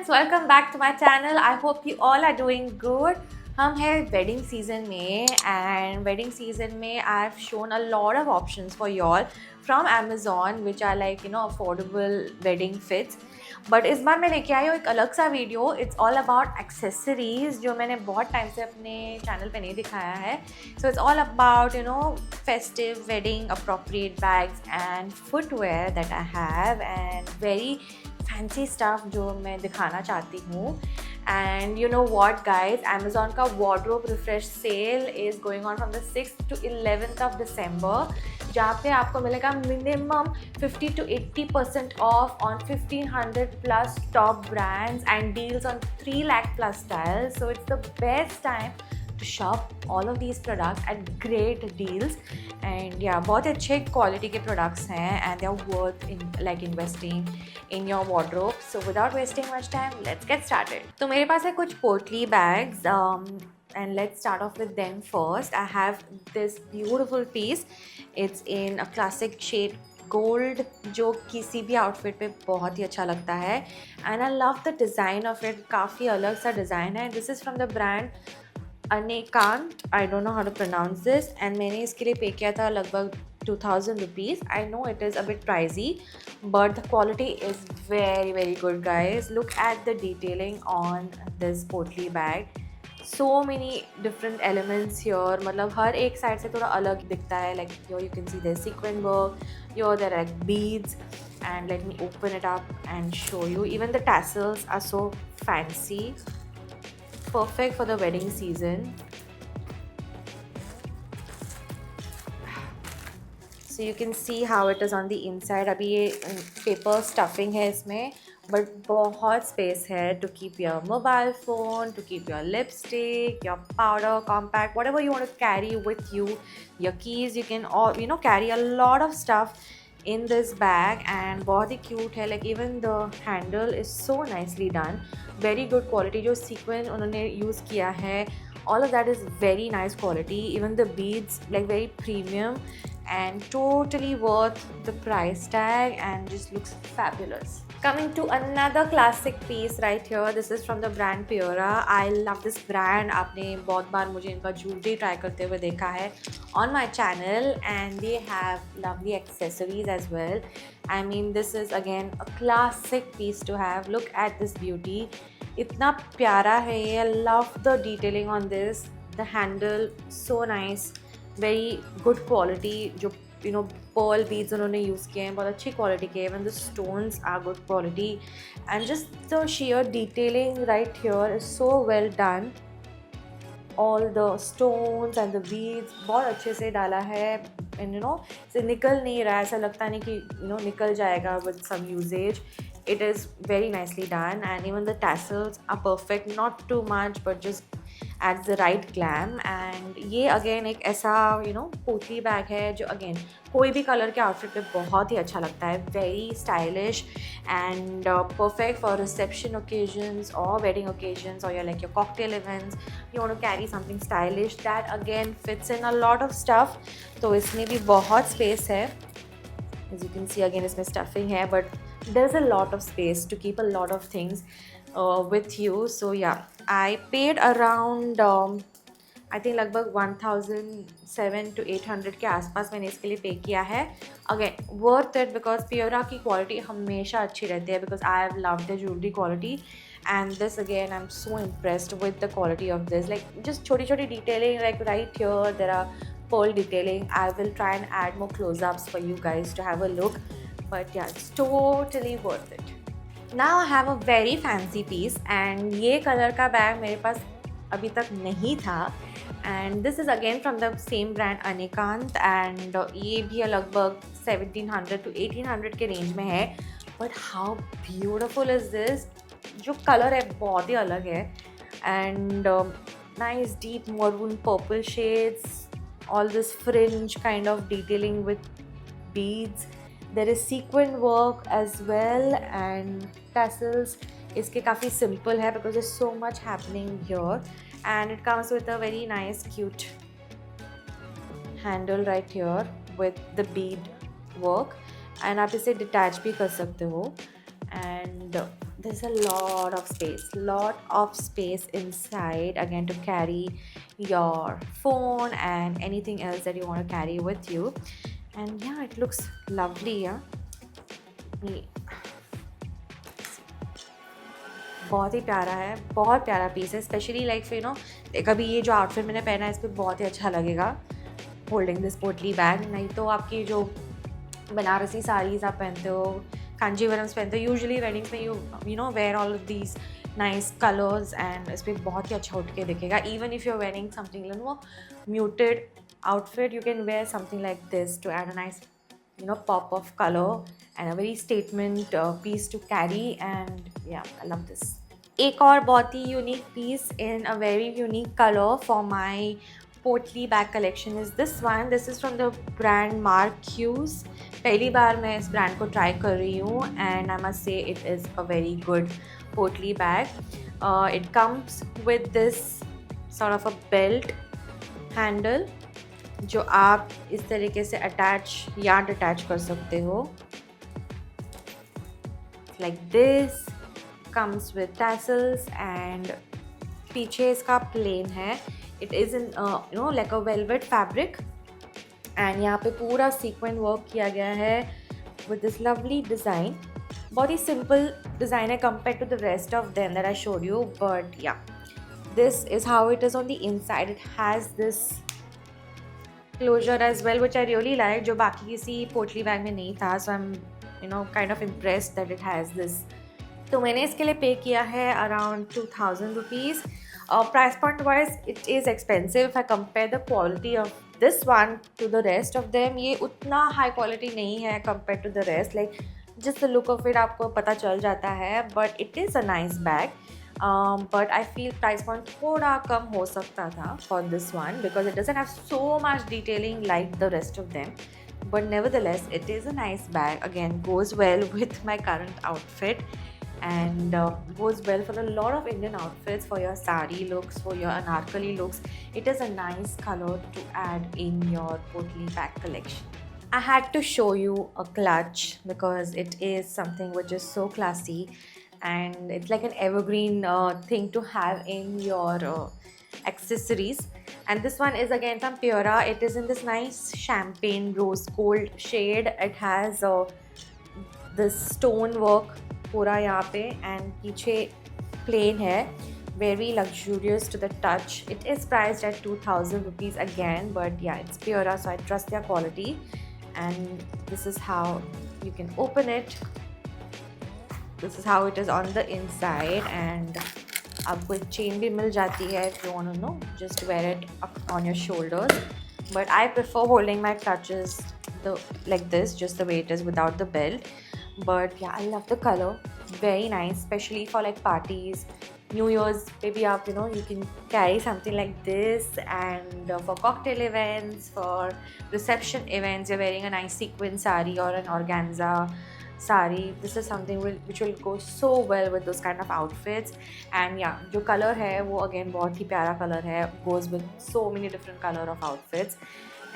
friends, welcome back to my channel. I hope you all are doing good. हम हैं wedding season में and wedding season में I've shown a lot of options for y'all from Amazon which are like affordable wedding fits. But इस बार मैं लेके आई हूँ एक अलग सा video. It's all about accessories जो मैंने बहुत टाइम से अपने चैनल पे नहीं दिखाया है. So it's all about festive wedding appropriate bags and footwear that I have and very fancy stuff जो मैं दिखाना चाहती हूँ. And you know what guys, Amazon का wardrobe refresh sale is going on from the 6th to 11th of December जहाँ पे आपको मिलेगा minimum 50 to 80% off on 1500 plus top brands and deals on 3 lakh plus styles. So it's the best time to shop all of these products at great deals. And yeah, बहुत अच्छे quality के products हैं and they are worth investing in your wardrobe. So without wasting much time, let's get started. तो मेरे पास है कुछ पोटली bags and let's start off with them first. I have this beautiful piece. It's in a classic shade gold जो किसी भी outfit पे बहुत ही अच्छा लगता है and I love the design of it. काफ़ी अलग सा डिज़ाइन है. This is from the brand Anekant, I don't know how to pronounce this, and मैंने इसके लिए पे किया था लगभग 2000 rupees. I know it is a bit pricey, but the quality is very good guys. Look at the detailing on this potli bag. So many different elements here. मतलब हर एक side से थोड़ा अलग दिखता है. Like here you can see there's sequin work. Here there are like beads. And let me open it up and show you. Even the tassels are so fancy. Perfect for the wedding season. So you can see how it is on the inside. अभी ये paper stuffing है इसमें, but बहुत space है to keep your mobile phone, to keep your lipstick, your powder, compact, whatever you want to carry with you. Your keys, you can all carry a lot of stuff in this bag and बहुत ही cute है. Like even the handle is so nicely done. Very good quality. जो sequin उन्होंने use किया है, all of that is very nice quality. Even the beads like very premium and totally worth the price tag and just looks fabulous. Coming to another classic piece right here. This is from the brand Piora. I love this brand. आपने बहुत बार मुझे इनका jewelry try करते हुए देखा है on my channel and they have lovely accessories as well. I mean this is again a classic piece to have. Look at this beauty. इतना प्यारा है ये. I love the detailing on this. The handle so nice. Very good quality. जो pearl beads उन्होंने use किए हैं बहुत अच्छी क्वालिटी के. Even the stones are good quality and just the sheer detailing right here is so well done. All the stones and the beads बहुत अच्छे से डाला है and से निकल नहीं रहा है. ऐसा लगता नहीं कि निकल जाएगा with some usage. It is very nicely done and even the tassels are perfect. Not too much but just adds the right glam. And ये again एक ऐसा पोटली बैग है जो again कोई भी कलर के आउटफिट पे बहुत ही अच्छा लगता है. Very stylish and perfect for reception occasions or wedding occasions or your cocktail events. You want to carry something stylish that again fits in a lot of stuff. तो इसमें भी बहुत space है. As you can see again इसमें stuffing है but there's a lot of space to keep a lot of things with you. So yeah, I paid around I think लगभग 1700 to 800 के आसपास मैंने इसके लिए पे किया है. Again worth it because Piora की quality हमेशा अच्छी रहती है because I have loved the jewelry quality and this again I'm so impressed with the quality of this. Like just छोटी detailing like right here there are pearl detailing. I will try and add more close-ups for you guys to have a look. But yeah, it's totally worth it. Now I have a very fancy piece and ये colour का bag मेरे पास अभी तक नहीं था and this is again from the same brand Anekant and ये भी लगभग 1700 to 1800 के रेंज में है. But how beautiful is this? जो कलर है बहुत ही अलग है and nice deep maroon purple shades. All this fringe kind of detailing with beads. There is sequin work as well and tassels. इसके काफ़ी simple है because there's so much happening here and it comes with a very nice cute handle right here with the bead work and आप इसे detach भी कर सकते हो and there's a lot of space inside, again, to carry your phone and anything else that you want to carry with you. And yeah, it looks lovely. Yeah, ये बहुत ही प्यारा है, बहुत प्यारा पीस है, स्पेशली लाइक यू नो, कभी ये जो आउटफिट मैंने पहना है इस पर बहुत ही अच्छा लगेगा होल्डिंग दिस पोटली बैग। नहीं तो आपकी जो बनारसी साड़ीज़ आप पहनते हो, कांजीवरम्स पहनते हो, यूजुअली वेडिंग्स में you know wear all of these nice colours and इस पर बहुत ही अच्छा उठ के दिखेगा। Even if you are wearing something वो muted outfit, you can wear something like this to add a nice, you know, pop of color and a very statement piece to carry. And yeah, I love this. एक और बहुत ही unique piece in a very unique colour for my potli bag collection is this one. This is from the brand Mark Hughes. पहली बार मैं इस brand को try कर रही हूँ and I must say it is a very good potli bag. It comes with this sort of a belt handle जो आप इस तरीके से अटैच या डिटैच कर सकते हो, like this, comes with tassels and पीछे इसका प्लेन है। It is in you know like a velvet fabric and यहाँ पे पूरा सीक्वेंट वर्क किया गया है विद दिस लवली डिज़ाइन। बहुत ही सिंपल डिज़ाइन है compare to the rest of them that I showed you, but ya this is how it is on the inside. It has this closure as well, which I really like, जो बाकी किसी पोटली bag में नहीं था। So I am you know kind of impressed that it has this. तो मैंने इसके लिए पे किया है around 2000 rupees. Price point wise it is expensive if I compare the quality of this one to the rest of them. ये उतना high quality नहीं है compare to the rest, like just the look of it आपको पता चल जाता है, but it is a nice bag. But I feel price point थोड़ा कम हो सकता था for this one because it doesn't have so much detailing like the rest of them. But nevertheless, it is a nice bag. Again, goes well with my current outfit and goes well for a lot of Indian outfits, for your sari looks, for your anarkali looks. It is a nice color to add in your potli bag collection. I had to show you a clutch because it is something which is so classy and it's like an evergreen thing to have in your accessories. And this one is again from Pura. It is in this nice champagne rose gold shade. It has this stone work पूरा यहाँ पे and पीछे plain है, very luxurious to the touch. It is priced at 2000 rupees again, but yeah, it's Pura, so I trust their quality. And this is how you can open it. This is how it is on the inside and आपको एक chain भी मिल जाती है if you want to know, just wear it up on your shoulders. But I prefer holding my clutches like this, just the way it is without the belt. But yeah, I love the color, very nice, especially for like parties, New Year's, maybe up, you know, you can carry something like this. And for cocktail events, for reception events, you're wearing a nice sequin sari or an organza sari, this is something which will go so well with those kind of outfits. And yeah, जो color है वो again बहुत ही प्यारा color है, goes with so many different color of outfits.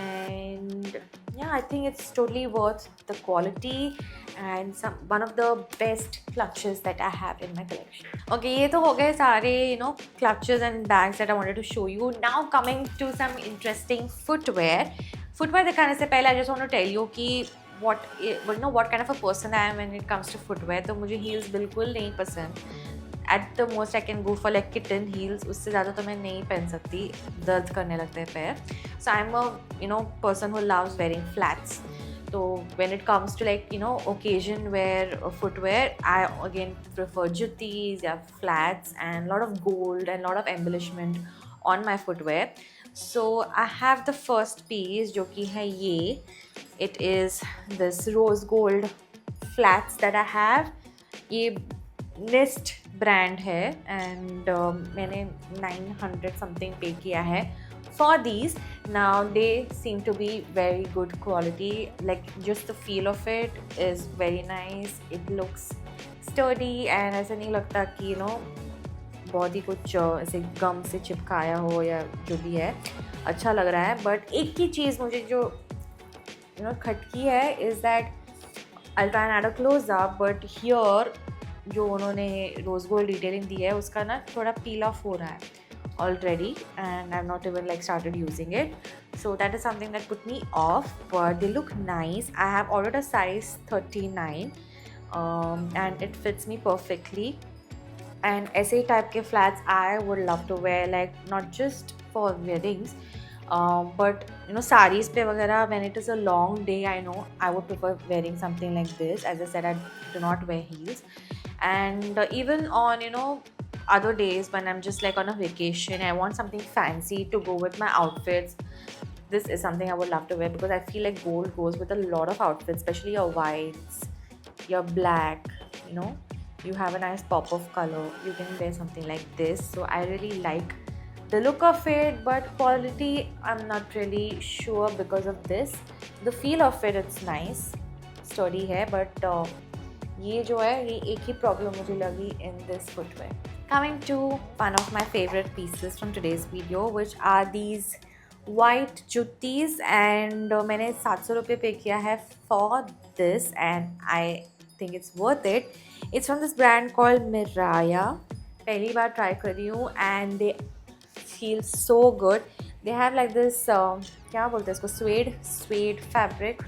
And yeah, I think it's totally worth the quality and one of the best clutches that I have in my collection. Okay, ये तो हो गए सारे you know clutches and bags that I wanted to show you. Now coming to some interesting footwear. Footwear दिखाने से पहले I just want to tell you कि what kind of a person I am when it comes to footwear. तो मुझे heels बिल्कुल नहीं पसंद. At the most I can go for like kitten heels. उससे ज़्यादा तो मैं नहीं पहन सकती, दर्द करने लगते हैं पैर. So I'm a you know person who loves wearing flats. So when it comes to like you know occasion wear footwear, I again prefer juttis या flats and a lot of gold and a lot of embellishment on my footwear. So I have the first piece जो कि है ये. It is this rose gold flats that I have. ये Nist brand है and मैंने 900 something पे किया है for these. Now they seem to be very good quality, like just the feel of it is very nice. It looks sturdy and ऐसा नहीं लगता कि you know बहुत ही कुछ ऐसे गम से चिपकाया हो या जो भी है, अच्छा लग रहा है. बट एक ही चीज़ मुझे जो you know खटकी है is that I'll try and add a close up, but here जो उन्होंने रोज़ गोल्ड डिटेलिंग दी है उसका ना थोड़ा पील ऑफ हो रहा है already, and I've not even like started using it, so that is something that put me off, but they look nice. I have ordered a size 39, and it fits me perfectly. And ऐसे type के flats I would love to wear, like not just for weddings, but you know sarees पे वगैरह when it is a long day, I know I would prefer wearing something like this. As I said, I do not wear heels, and even on other days when I'm just like on a vacation, I want something fancy to go with my outfits. This is something I would love to wear because I feel like gold goes with a lot of outfits, especially your whites, your black, you know. You have a nice pop of color. You can wear something like this. So I really like the look of it, but quality I'm not really sure because of this. The feel of it, it's nice, sturdy है, but ये जो है ये एक ही problem मुझे लगी in this footwear. Coming to one of my favorite pieces from today's video, which are these white juttis, and मैंने 700 रुपये पे किया है for this, and I think it's worth it. It's from this brand called Miraya. पहली बार try कर रही हूँ and they feel so good. They have like this क्या बोलते हैं इसको, suede fabric,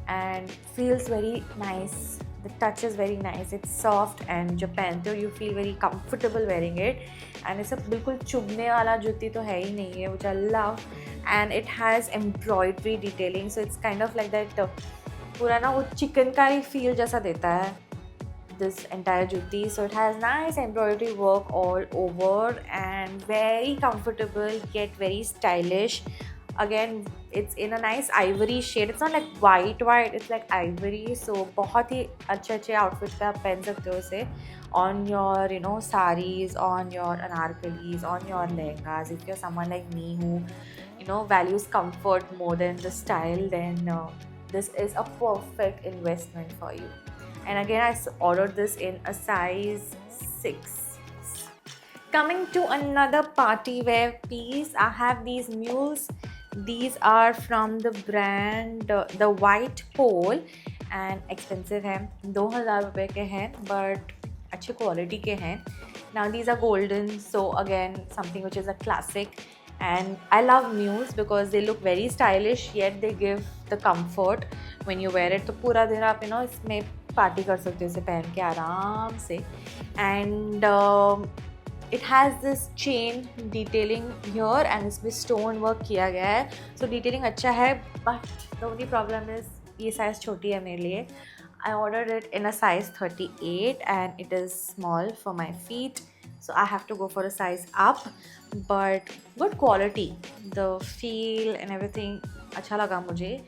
and feels very nice. The touch is very nice. It's soft and जब पहनते हो you feel very comfortable wearing it. And ये सब बिल्कुल चुभने वाला जूती तो है ही नहीं है, which I love. And it has embroidery detailing, so it's kind of like that पूरा ना वो चिकनकारी feel जैसा देता है this entire jutti. So it has nice embroidery work all over and very comfortable yet very stylish. Again, it's in a nice ivory shade. It's not like white, it's like ivory. So बहुत ही अच्छे outfits पे आप पहन सकते हो इसे on your saris, on your anarkalis, on your lehengas. If you're someone like me who values comfort more than the style, then this is a perfect investment for you. And again, I ordered this in a size 6. Coming to another party wear piece, I have these mules. These are from the brand The White Pole, and expensive है, 2000 रुपये के हैं, but अच्छे quality के हैं. Now these are golden, so again something which is a classic. And I love mules because they look very stylish yet they give the comfort when you wear it. तो पूरा दिन आप इसमें party कर सकते हो इसे पहन के आराम से. And it has this chain detailing here and इसमें stone work किया गया है. So detailing अच्छा है, but the only problem is ये size छोटी है मेरे लिए. I ordered it in a size 38 and it is small for my feet, so I have to go for a size up. But good quality, the feel and everything अच्छा लगा मुझे.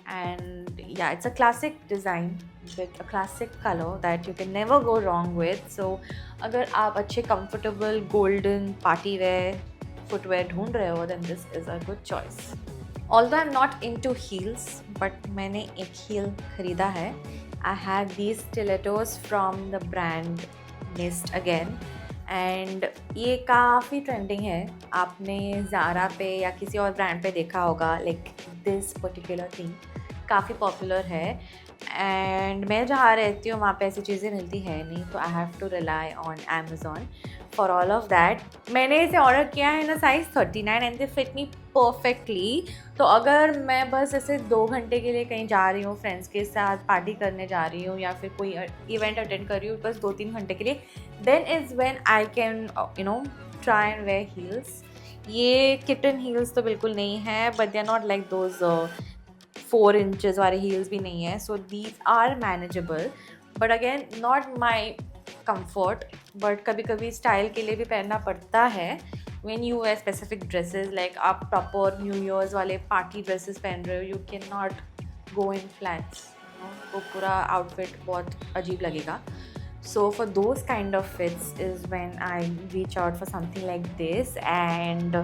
And yeah, it's a classic design with a classic color that you can never go wrong with. So अगर आप अच्छे comfortable golden party wear footwear ढूंढ रहे हो, then this is a good choice. Although I'm not into heels, but मैंने एक heel खरीदा है. I have these stilettos from the brand Mist again, and ये काफ़ी ट्रेंडिंग है. आपने ज़ारा पे या किसी और ब्रांड पे देखा होगा, like this particular thing काफ़ी पॉपुलर है. एंड मैं जहाँ रहती हूँ वहाँ पे ऐसी चीज़ें मिलती है नहीं, तो I have to rely on Amazon for all of that. मैंने इसे ऑर्डर किया है ना size 39 and they fit me perfectly. तो अगर मैं बस ऐसे 2 घंटे के लिए कहीं जा रही हूँ, फ्रेंड्स के साथ पार्टी करने जा रही हूँ या फिर कोई इवेंट अटेंड कर रही हूँ बस 2-3 घंटे के लिए, then is when I can try and wear heels. ये किटन हील्स तो बिल्कुल नहीं है, but they are not like those 4 inches वाले हील्स भी नहीं है. So these are manageable, but again not my comfort. But कभी कभी स्टाइल के लिए भी पहनना पड़ता है. when you wear specific dresses, like आप प्रॉपर न्यू ईयर्स वाले पार्टी ड्रेसेस पहन रहे हो, you can not go in flats, वो पूरा आउटफिट बहुत अजीब लगेगा. So for those kind of fits is when I reach out for something like this, and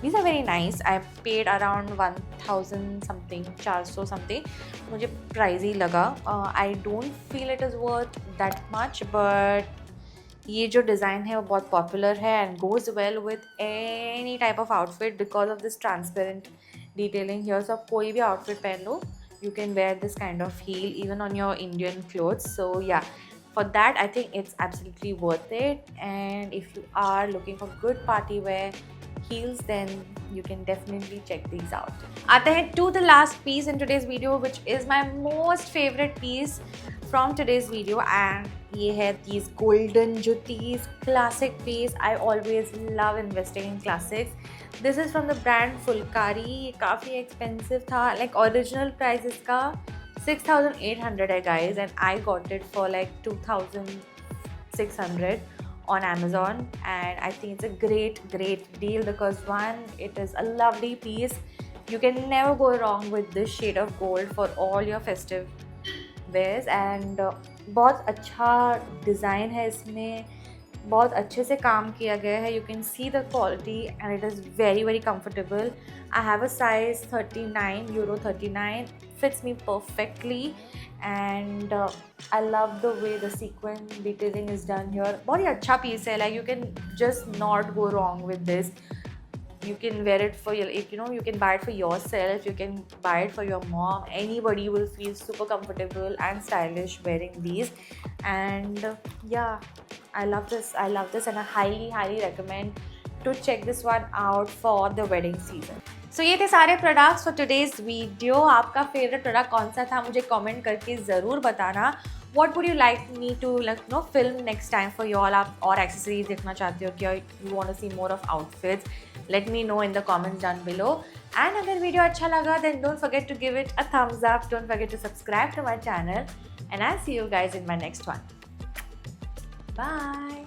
these are very nice. I paid around 1000 something, 400 something. मुझे pricey लगा. I don't feel it is worth that much, but ये जो design है वो बहुत popular है and goes well with any type of outfit because of this transparent detailing here. So आप कोई भी outfit पहन लो, you can wear this kind of heel even on your Indian clothes. So yeah, For that, I think it's absolutely worth it. And if you are looking for good party wear heels, then you can definitely check these out. आते हैं to the last piece in today's video, which is my most favorite piece from today's video, and ये है these golden juttis, classic piece. I always love investing in classics. This is from the brand Fulkari. ये काफ़ी expensive था, like original price इसका 6,800 है guys, and I got it for like 2,600 on Amazon, and I think it's a great deal because one, it is a lovely piece. You can never go wrong with this shade of gold for all your festive wears, and बहुत अच्छा design है इसमें, बहुत अच्छे से काम किया गया है. You can see the quality and it is very comfortable. I have a size 39, euro 39, fits me perfectly, and I love the way the sequin detailing is done here. बहुत ही अच्छा piece है, like you can just not go wrong with this. You can wear it for your, you can buy it for yourself, you can buy it for your mom. Anybody will feel super comfortable and stylish wearing these. And yeah, I love this, and I highly recommend to check this one out for the wedding season. So ये थे सारे products for today's video. आपका favourite product कौन सा था मुझे comment करके ज़रूर बताना. What would you like me to film next time for you all? आप और एक्सेसरीज देखना चाहते हो क्या? You want to see more of outfits? Let me know in the comments down below. And अगर वीडियो अच्छा लगा then don't forget to give it a thumbs up. Don't forget to subscribe to my channel. And I'll see you guys in my next one. Bye.